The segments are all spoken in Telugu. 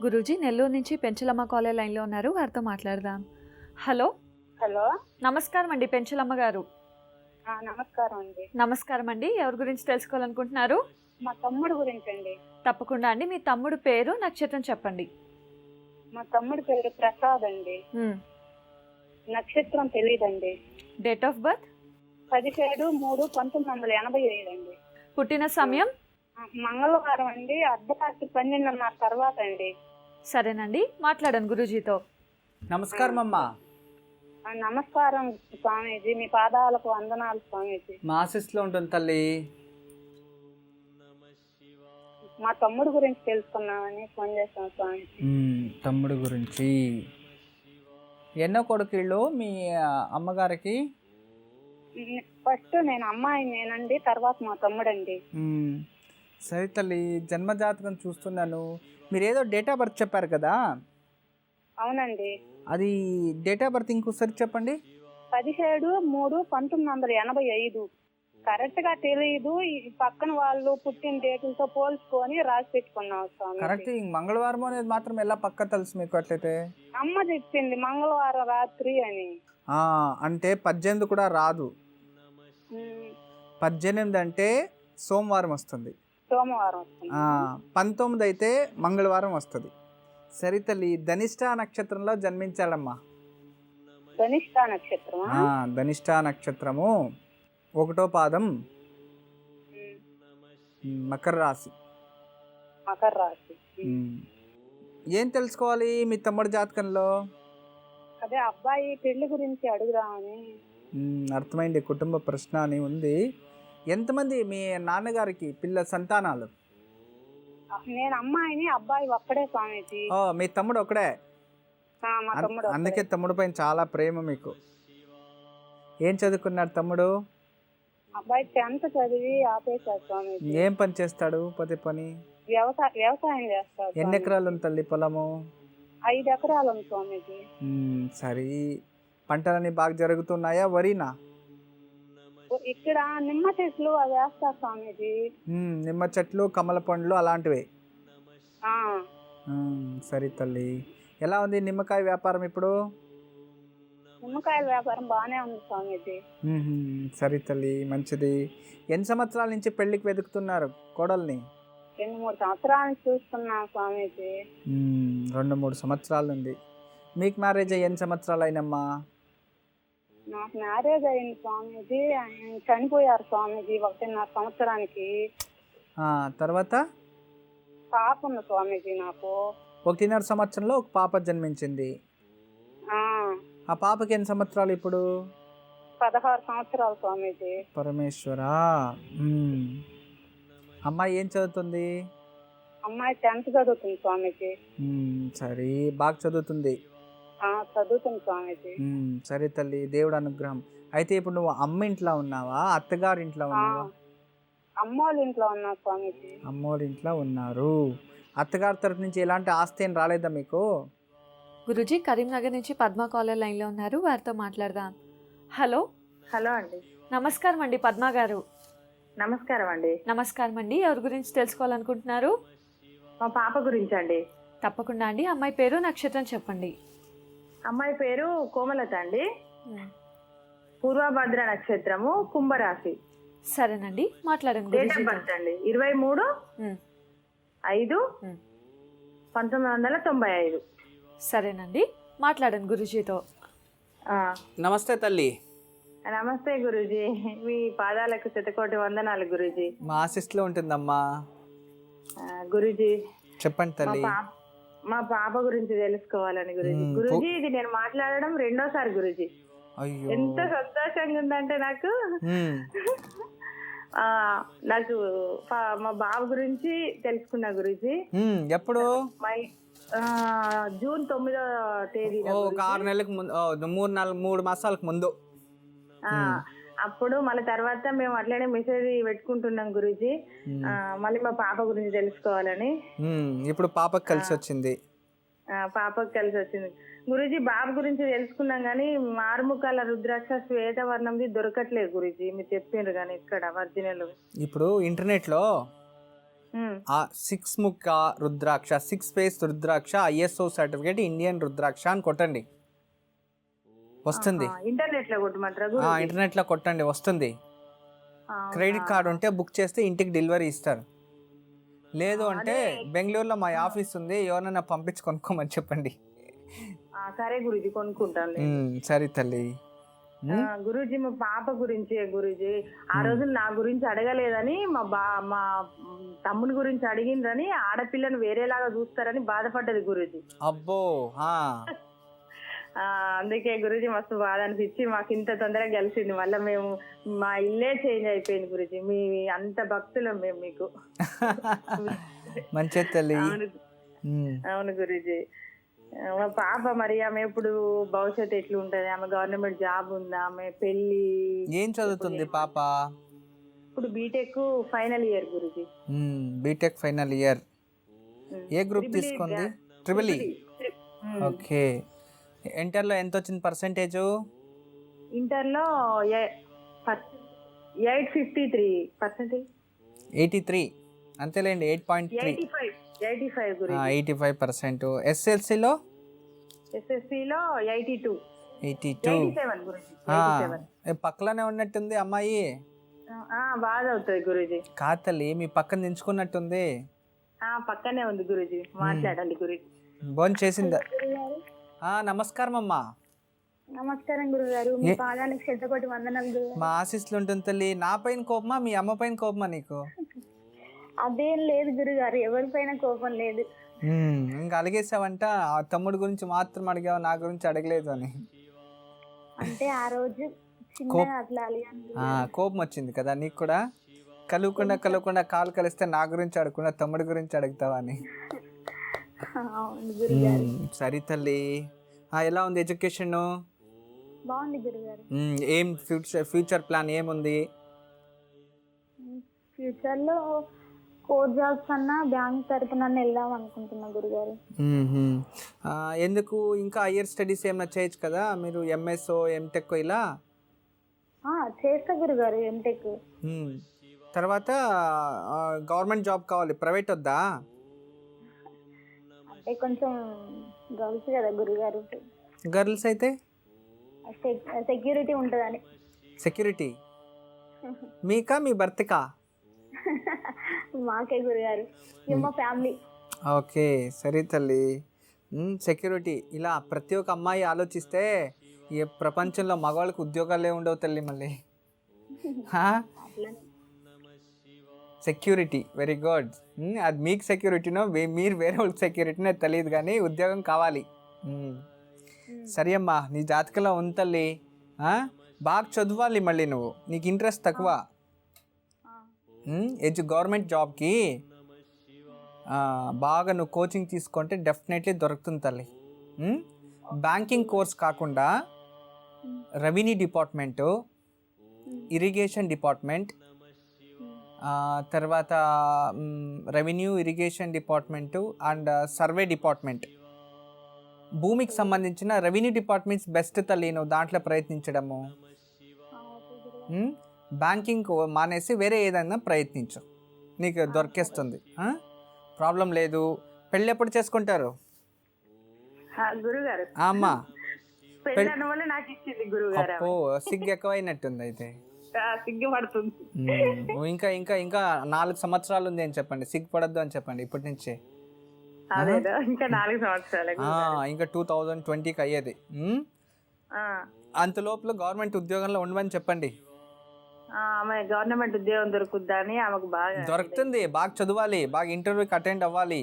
గురూజీ నెల్లూరు నుంచి పెంచలమ్మ కాలేజ్ లైన్లో ఉన్నారు, వారితో మాట్లాడదాం. హలో. హలో, నమస్కారం అండి పెంచలమ్మ గారు. నమస్కారం అండి. నమస్కారం అండి, ఎవరి గురించి తెలుసుకోవాలనుకుంటున్నారు? మా తమ్ముడు గురించి అండి. తప్పకుండా అండి, మీ తమ్ముడు పేరు నక్షత్రం చెప్పండి. మా తమ్ముడు పేరు ప్రసాద్ అండి. నక్షత్రం తెలియదండి. డేట్ ఆఫ్ బర్త్ 17/3/1985 అండి. పుట్టిన సమయం మంగళవారం అండి, అర్ధరాత్రి 12:30 తర్వాత అండి. సరేనండి, మాట్లాడండి గురూజీతో. నమస్కారం అమ్మా. నమస్కారం స్వామీజీ, మీ పాదాలకు వందనాలు స్వామీజీ. మా ఆశీస్సులో ఉంటుంది తల్లి. మా తమ్ముడు గురించి తెలుసుకున్నామని ఫోన్ చేస్తాం స్వామీజీ. తమ్ముడు గురించి ఎన్నో కొడుకుళ్ళు మీ అమ్మగారికి? ఫస్ట్ నేను అమ్మాయినేనండి, తర్వాత మా తమ్ముడండి. సరే తల్లి, జన్మజాతకం చూస్తున్నాను. మీరు ఏదో డేట్ ఆఫ్ బర్త్ చెప్పారు కదా? అవునండి. అది డేట్ ఆఫ్ బర్త్ ఇంకోసారి చెప్పండి. 17/3/1985. కరెక్ట్ గా తెలియదు, ఈ పక్కన వాళ్ళు పుట్టిన డేట్లతో పోల్చుకొని రాసి పెట్టుకున్నాం స్వామి. కరెక్ట్, మంగళవారం అనేది మాత్రం ఎలా పక్క తెలుసు మీకు? అట్లయితే అమ్మ చెప్పింది మంగళవారం రాత్రి అని. అంటే 18 కూడా రాదు. 18 అంటే సోమవారం వస్తుంది. సోమవారం వస్తుంది. 19 అయితే మంగళవారం వస్తుంది. సరే తల్లి, ధనిష్ట నక్షత్రంలో జన్మించాడమ్మా. ధనిష్ట నక్షత్రం. ధనిష్ట నక్షత్రము 1వ పాదం, మకర రాశి. మకర రాశి. ఏం తెలుసుకోవాలి మీ తమ్ముడి జాతకంలో? అదే అబ్బాయి పెళ్లి గురించి అడుగుదామని. అర్థమైంది, కుటుంబ ప్రశ్న అని ఉంది. ఎంతమంది మీ నాన్నగారికి పిల్ల సంతానాలు? నేను అమ్మాయిని, అబ్బాయి ఒక్కడే స్వామీజీ. మీ తమ్ముడు ఒకడే? మా తమ్ముడు. అందుకే తమ్ముడు పైన చాలా ప్రేమ మీకు. ఏం చదువుకున్నాడు తమ్ముడు? అబ్బాయి 10th చదివి ఆపేశాడు స్వామీజీ. ఏం పని చేస్తాడు? పని వ్యవసాయం చేస్తాడు. ఎన్ని ఎకరాలు ఉంది తల్లి పొలము? 5 ఎకరాలు ఉంది స్వామీజీ. సరే, పంటలన్నీ బాగా జరుగుతున్నాయా? వరినా? ఇక్కడ నిమ్మ చెట్లు అవి వేస్తారు స్వామీజీ. నిమ్మ చెట్లు, కమల పండ్లు అలాంటివి. సరే తల్లి, ఎలా ఉంది నిమ్మకాయ వ్యాపారం ఇప్పుడు? నిమ్మకాయల వ్యాపారం బాగానే ఉంది స్వామీజీ. సరే తల్లి, మంచిది. ఎన్ని సంవత్సరాల నుంచి పెళ్లికి వెతుకుతున్నారు కోడల్ని? 2-3 సంవత్సరాల నుంచి చూస్తున్నాం స్వామీజీ. 2-3 సంవత్సరాల నుండి. మీకు మ్యారేజ్ అయ్యి ఎన్ని సంవత్సరాలు అయినమ్మా? నాకు మ్యారేజ్ అయింది స్వామీజీ, ఆయన చనిపోయారు స్వామీజీ 1.5 సంవత్సరానికి. తర్వాత పాప ఉంది స్వామీజీ నాకు. 1.5 సంవత్సరంలో ఒక పాప జన్మించింది. ఆ పాపకి ఎన్ని సంవత్సరాలు ఇప్పుడు? 16 సంవత్సరాలు స్వామీజీ. పరమేశ్వరా. అమ్మాయి ఏం చదువుతుంది? అమ్మాయి 10th చదువుతుంది స్వామీజీ. సరే, బాగా చదువుతుంది. చదువుతుంది స్వామీజీ. సరే తల్లి, దేవుడు అనుగ్రహం. అయితే ఇప్పుడు నువ్వు అమ్మ ఇంట్లో ఉన్నావా, అత్తగారి ఇంట్లో ఉన్నావా? అమ్మోళ్ళ ఇంట్లో ఉన్నా స్వామీజీ. అమ్మోళ్ళ ఇంట్లో ఉన్నారు. అత్తగారి తరఫు నుంచి ఎలాంటి ఆస్తి ఏం రాలేదా మీకు? గురూజీ కరీంనగర్ నుంచి పద్మ కాలేజ్ లైన్లో ఉన్నారు, వారితో మాట్లాడదాం. హలో. హలో అండి. నమస్కారం అండి పద్మ గారు. నమస్కారం అండి. నమస్కారం అండి, ఎవరి గురించి తెలుసుకోవాలనుకుంటున్నారు? మా పాప గురించి అండి. తప్పకుండా అండి, అమ్మాయి పేరు నక్షత్రం చెప్పండి. అమ్మాయి పేరు కోమలత అండి. పూర్వభద్ర నక్షత్రము, కుంభరాశి. సరేనండి, మాట్లాడండి. డేట్ ఆఫ్ బర్త్ అండి 23/5/1995. సరేనండి, మాట్లాడండి గురూజీతో. నమస్తే తల్లి. నమస్తే గురూజీ, మీ పాదాలకు శతకోటి వందనాలు గురూజీ. మా ఆశీస్సులో ఉంటుందమ్మా. గురూజీ చెప్పండి తల్లి. మా పాప గురించి తెలుసుకోవాలని గురూజీ. గురూజీ, ఇది నేను మాట్లాడడం 2వ సారి గురూజీ. ఎంత సంతోషంగా ఉందంటే నాకు. మా బాబు గురించి తెలుసుకున్నా గురూజీ. ఎప్పుడు? జూన్ 9వ తేదీన. ఒక 6 నెలలకు ముందు, 3 మాసాలకు ముందు. అప్పుడు మళ్ళీ తర్వాత మేము అట్లనే మెసేజ్ పెట్టుకుంటున్నాం గురూజీ. మళ్ళీ మా పాప గురించి తెలుసుకోవాలని. ఇప్పుడు పాపకు కలిసి వచ్చింది. పాపకు కలిసి వచ్చింది గురూజీ. బాబు గురించి తెలుసుకున్నాం కానీ మారుముఖాల రుద్రాక్ష శ్వేతవర్ణంది దొరకట్లేదు గురూజీ. మీరు చెప్పిండ్రు కానీ ఇక్కడ ఒరిజినల్. ఇప్పుడు ఇంటర్నెట్ లో ఆ 6 ముక్క రుద్రాక్ష 6 ఫేస్ రుద్రాక్ష ISO సర్టిఫికేట్ ఇండియన్ రుద్రాక్ష అని కొట్టండి, వస్తుంది. ఇంటర్నెట్ లో కొట్టమంటారా? ఇంటర్నెట్లో కొట్టండి, వస్తుంది. క్రెడిట్ కార్డు ఉంటే బుక్ చేస్తే ఇంటికి డెలివరీ ఇస్తారు. లేదు అంటే బెంగళూరులో మా ఆఫీస్ ఉంది, ఎవరైనా పంపించి కొనుక్కోమని చెప్పండి. సరే గురూజీ, కొనుక్కుంటాను. సరే తల్లి. గురూజీ, మా పాప గురించి గురూజీ ఆ రోజు నా గురించి అడగలేదని మా తమ్ముని గురించి అడిగిందని ఆడపిల్లని వేరేలాగా చూస్తారని బాధపడ్డది గురూజీ. అబ్బో. అందుకే గురూజీ మస్తు బాధ అనిపించి మాకు ఇంత తొందరగా కలిసింది. మళ్ళీ మేము మా ఇల్లే చేంజ్ అయిపోయింది గురూజీ. మీ అంత భక్తులం మేము మీకు. మంచి తల్లి. అవును గురూజీ. మా పాప మరి ఆమె ఇప్పుడు భవిష్యత్తు ఎట్లా ఉంటది? ఆమె గవర్నమెంట్ జాబ్ ఉందా? ఆమె పెళ్లి ఏం చదువుతుంది పాప? ఇప్పుడు బీటెక్ ఫైనల్ ఇయర్ గురూజీ. BTech final year. ఏ గ్రూప్ తీసుకుంది? Triple E. ఓకే. ఇంటర్లో ఎంత వచ్చింది పర్సెంటేజ్? ఇంటర్లో 853%. 83 అంతేలేండి. 8.3. 85%. SSLCలో 82. పక్కలోనే ఉన్నట్టుంది అమ్మాయి. బాగా అవుతుంది గురూజీ. కాదు తల్లి, మీ పక్కన దించుకున్నట్టుంది. పక్కనే ఉంది గురూజీ, మాట్లాడండి గురూజీ. భోజనం చేసిందా? నమస్కారం అమ్మా. నమస్కారం గురుగారు. మీ పాదాలకు శతకోటి వందనాలు గురుగారు. మా ఆశీస్సులు ఉంటుంది తల్లి. నా పైన కోపమా, మీ అమ్మ పైన కోపమా నీకు? అదేం లేదు గురుగారు, ఎవరిపైన కోపం లేదు. ఇంకా అడిగేసావంట, ఆ తమ్ముడు గురించి మాత్రం అడిగావు, నా గురించి అడగలేదు అని. అంటే ఆ రోజు కోపం వచ్చింది కదా నీకు కూడా? కలవకుండా కాలు కలిస్తే నా గురించి అడగకుండా తమ్ముడి గురించి అడుగుతావా అని. సరే తల్లి. ఎలా ఉంది ఎడ్యుకేషన్? బాగుంది గురుగారు. ఏం ఫ్యూచర్ ప్లాన్ ఏముంది? ఫ్యూచర్ లో కోర్ జాబ్స్ అన్నా బ్యాంక్ తరపున వెళ్దాం అనుకుంటున్నా గురుగారు. ఎందుకు ఇంకా హైయర్ స్టడీస్ ఏమైనా చేయొచ్చు కదా మీరు? MS MTech ఇలా చేస్తా గురుగారు. MTech తర్వాత గవర్నమెంట్ జాబ్ కావాలి, ప్రైవేట్ వద్దా? అంటే కొంచెం గర్ల్స్ కదా గురుగారు. గర్ల్స్ అయితే సెక్యూరిటీ ఉంటుందని. సెక్యూరిటీ మీకా మీ భర్తకా? మాకే గురుగారు, మా ఫ్యామిలీ. ఓకే సరే తల్లి. సెక్యూరిటీ ఇలా ప్రతి ఒక్క అమ్మాయి ఆలోచిస్తే ఈ ప్రపంచంలో మగవాళ్ళకి ఉద్యోగాలే ఉండవు తల్లి మళ్ళీ. Security very good. అది మీకు సెక్యూరిటీనో మీరు వేరే వాళ్ళకి సెక్యూరిటీనో తెలియదు, కానీ ఉద్యోగం కావాలి. సరే అమ్మా, నీ జాతకంలో ఉంది తల్లి. బాగా చదవాలి మళ్ళీ. నువ్వు నీకు ఇంట్రెస్ట్ తక్కువ. గవర్నమెంట్ జాబ్కి బాగా నువ్వు కోచింగ్ తీసుకుంటే డెఫినెట్లీ దొరుకుతుంది తల్లి. బ్యాంకింగ్ కోర్స్ కాకుండా రెవెన్యూ డిపార్ట్మెంటు, ఇరిగేషన్ డిపార్ట్మెంట్, తర్వాత revenue irrigation department and survey department, భూమికి సంబంధించిన రెవెన్యూ డిపార్ట్మెంట్స్ బెస్ట్ తల్లి. నువ్వు దాంట్లో ప్రయత్నించడము. బ్యాంకింగ్ మానేసి వేరే ఏదైనా ప్రయత్నించు, నీకు దొరికేస్తుంది. ప్రాబ్లం లేదు. పెళ్ళి ఎప్పుడు చేసుకుంటారు గురుగారు? అమ్మా అప్పో, సిగ్గు ఎక్కువైనట్టుంది అయితే. సిగ్గుపడుతుంది. ఇంకా ఇంకా ఇంకా 4 సంవత్సరాలు ఉంది అని చెప్పండి, సిగ్గుపడద్దు అని చెప్పండి ఇప్పటి నుంచే. ఇంకా 4 సంవత్సరాలు, ఇంకా 2020కి అయ్యేది. అంత లోపల గవర్నమెంట్ ఉద్యోగంలో ఉండమని చెప్పండి. గవర్నమెంట్ ఉద్యోగం దొరుకుద్దా అని ఆమెకు బాగా దొరుకుతుంది. బాగా చదవాలి, బాగా ఇంటర్వ్యూకి అటెండ్ అవ్వాలి,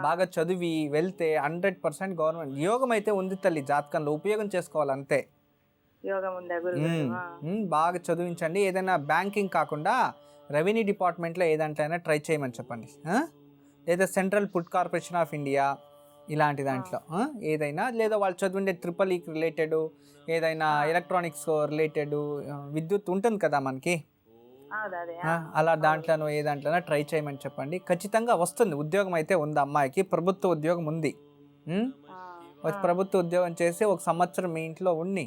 బాగా చదివి వెళ్తే 100% గవర్నమెంట్ యోగం అయితే ఉంది తల్లి. జాతకంలో ఉపయోగం చేసుకోవాలి అంతే. బాగా చదివించండి. ఏదైనా బ్యాంకింగ్ కాకుండా రెవెన్యూ డిపార్ట్మెంట్లో ఏదంట్లైనా ట్రై చేయమని చెప్పండి. లేదా central food corporation of India ఇలాంటి దాంట్లో ఏదైనా, లేదా వాళ్ళు చదివిండే EEE రిలేటెడ్ ఏదైనా ఎలక్ట్రానిక్స్ రిలేటెడ్, విద్యుత్ ఉంటుంది కదా మనకి, అలా దాంట్లోనో ఏ దాంట్లోనో ట్రై చేయమని చెప్పండి. ఖచ్చితంగా వస్తుంది. ఉద్యోగం అయితే ఉంది అమ్మాయికి, ప్రభుత్వ ఉద్యోగం ఉంది. ప్రభుత్వ ఉద్యోగం చేసి 1 సంవత్సరం మీ ఇంట్లో ఉండి